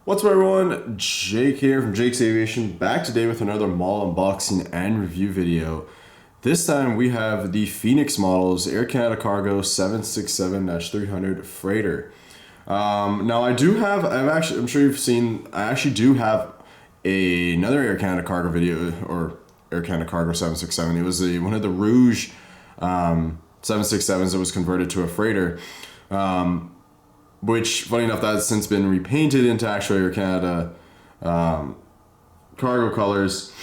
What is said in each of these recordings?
What's up everyone, Jake here from Jake's Aviation, back today with another model unboxing and review video. This time we have the Phoenix models Air Canada Cargo 767-300 freighter. Now I'm sure you've seen, I actually do have another Air Canada Cargo video, or Air Canada Cargo 767. It was one of the Rouge 767s that was converted to a freighter. Which, funny enough, that has since been repainted into actual Air Canada cargo colors.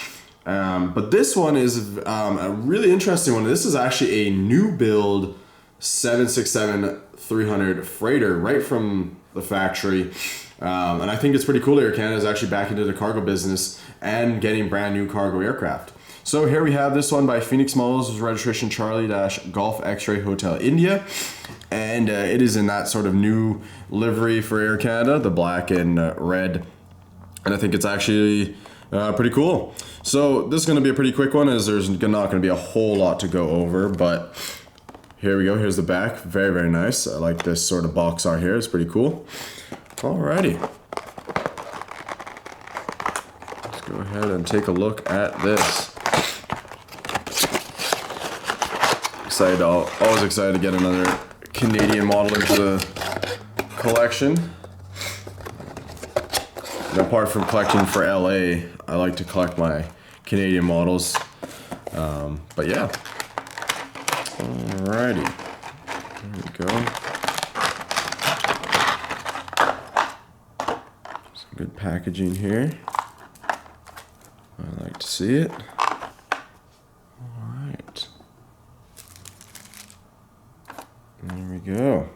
But this one is a really interesting one. This is actually a new build 767-300 freighter right from the factory. And I think it's pretty cool. Air Canada is actually back into the cargo business and getting brand new cargo aircraft. So here we have this one by Phoenix Models with registration Charlie-Golf X-Ray Hotel India. And it is in that sort of new livery for Air Canada, the black and red. And I think it's actually pretty cool. So this is going to be a pretty quick one, as there's not going to be a whole lot to go over. But here we go. Here's the back. Very, very nice. I like this sort of box art here. It's pretty cool. Alrighty. Let's go ahead and take a look at this. Always excited to get another Canadian model into the collection. And apart from collecting for LA, I like to collect my Canadian models. But yeah. Alrighty. There we go. Some good packaging here. I like to see it. Alright. There we go.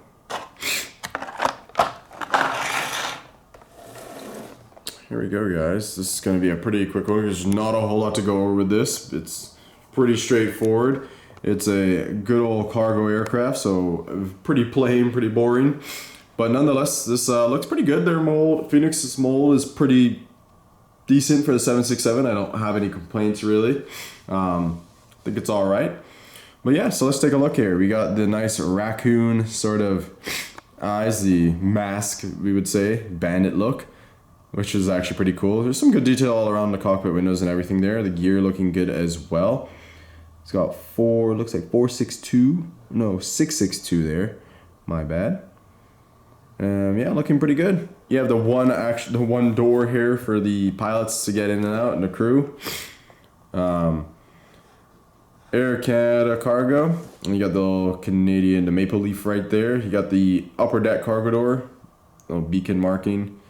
Here we go, guys. This is going to be a pretty quick one. There's not a whole lot to go over with this. It's pretty straightforward. It's a good old cargo aircraft, so pretty plain, pretty boring. But nonetheless, this looks pretty good. Their mold, Phoenix's mold, is pretty decent for the 767. I don't have any complaints, really. I think it's all right. But yeah, so let's take a look here. We got the nice raccoon sort of eyes, the mask, we would say, bandit look, which is actually pretty cool. There's some good detail all around the cockpit windows and everything there. The gear looking good as well. It's got looks like 662 there. My bad. Yeah, looking pretty good. You have the one door here for the pilots to get in and out, and the crew. Air Canada Cargo, and you got the little Canadian, the maple leaf right there. You got the upper deck cargo door, little beacon marking,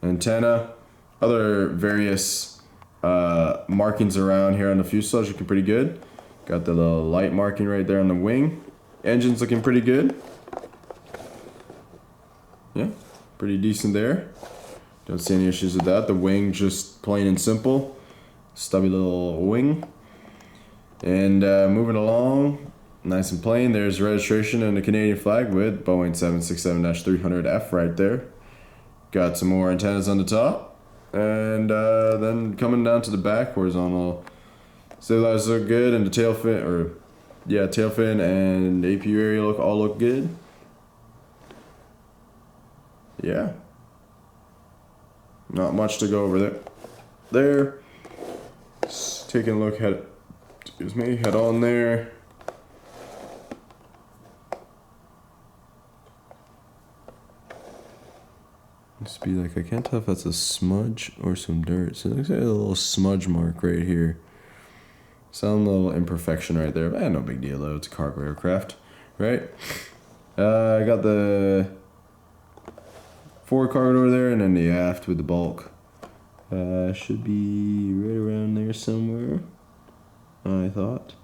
antenna, other various markings around here on the fuselage looking pretty good. Got the little light marking right there on the wing. Engine's looking pretty good. Yeah, pretty decent there. Don't see any issues with that. The wing just plain and simple. Stubby little wing. And moving along, nice and plain, there's registration and the Canadian flag with Boeing 767-300F right there. Got some more antennas on the top. And then coming down to the back, horizontal stabilizers look good, and the tail fin, tail fin and APU area all look good. Yeah. Not much to go over there. Just taking a look at it. Excuse me, head on there. Must be like, I can't tell if that's a smudge or some dirt. So it looks like a little smudge mark right here. Some little imperfection right there, but no big deal though. It's a cargo aircraft, right? I got the forward cargo door there, and then the aft with the bulk. Should be right around there somewhere, I thought.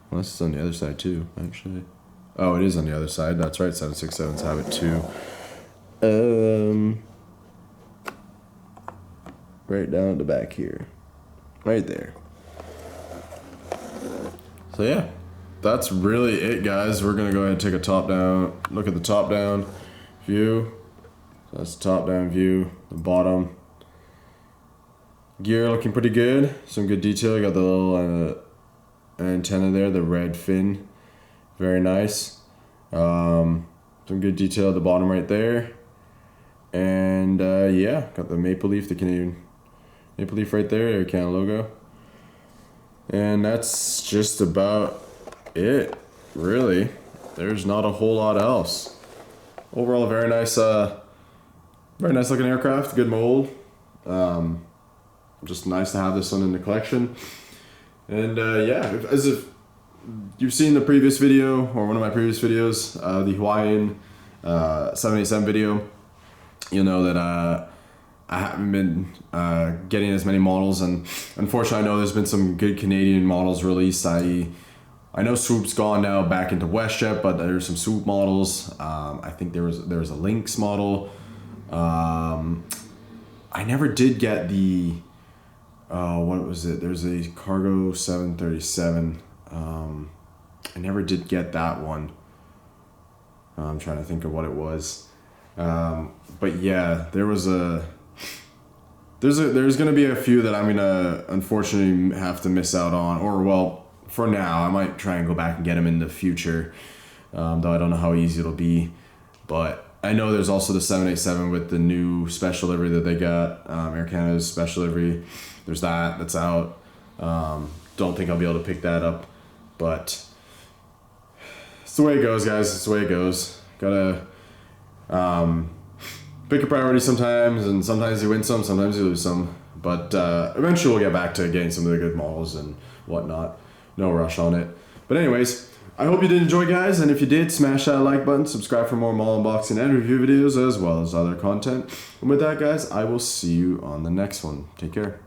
Unless it's on the other side too, actually. Oh, it is on the other side. That's right, 767s have it too. Right down at the back here. Right there. So yeah, that's really it, guys. We're gonna go ahead and take a top down look at the top down view. So that's the top down view, the bottom. Gear looking pretty good. Some good detail. You got the little antenna there, the red fin. Very nice. Some good detail at the bottom right there. And yeah, got the Maple Leaf, the Canadian Maple Leaf right there, Air Canada logo. And that's just about it, really. There's not a whole lot else. Overall, very nice looking aircraft, good mold. Just nice to have this one in the collection. And yeah, as if you've seen the previous video, or one of my previous videos, the Hawaiian 787 video, you'll know that I haven't been getting as many models, and unfortunately I know there's been some good Canadian models released. I know Swoop's gone now back into WestJet, but there's some Swoop models. I think there was a Lynx model. I never did get the what was it? There's a Cargo 737. I never did get that one. I'm trying to think of what it was. But yeah, there's gonna be a few that I'm gonna unfortunately have to miss out on, or well, for now I might try and go back and get them in the future, though I don't know how easy it'll be. But I know there's also the 787 with the new special livery that they got, Air Canada's special livery. There's that's out. Don't think I'll be able to pick that up, but it's the way it goes, guys. It's the way it goes. Gotta pick a priority sometimes, and sometimes you win some, sometimes you lose some. But eventually we'll get back to getting some of the good models and whatnot. No rush on it. But anyways, I hope you did enjoy, guys, and if you did, smash that like button, subscribe for more model unboxing and review videos, as well as other content. And with that, guys, I will see you on the next one. Take care.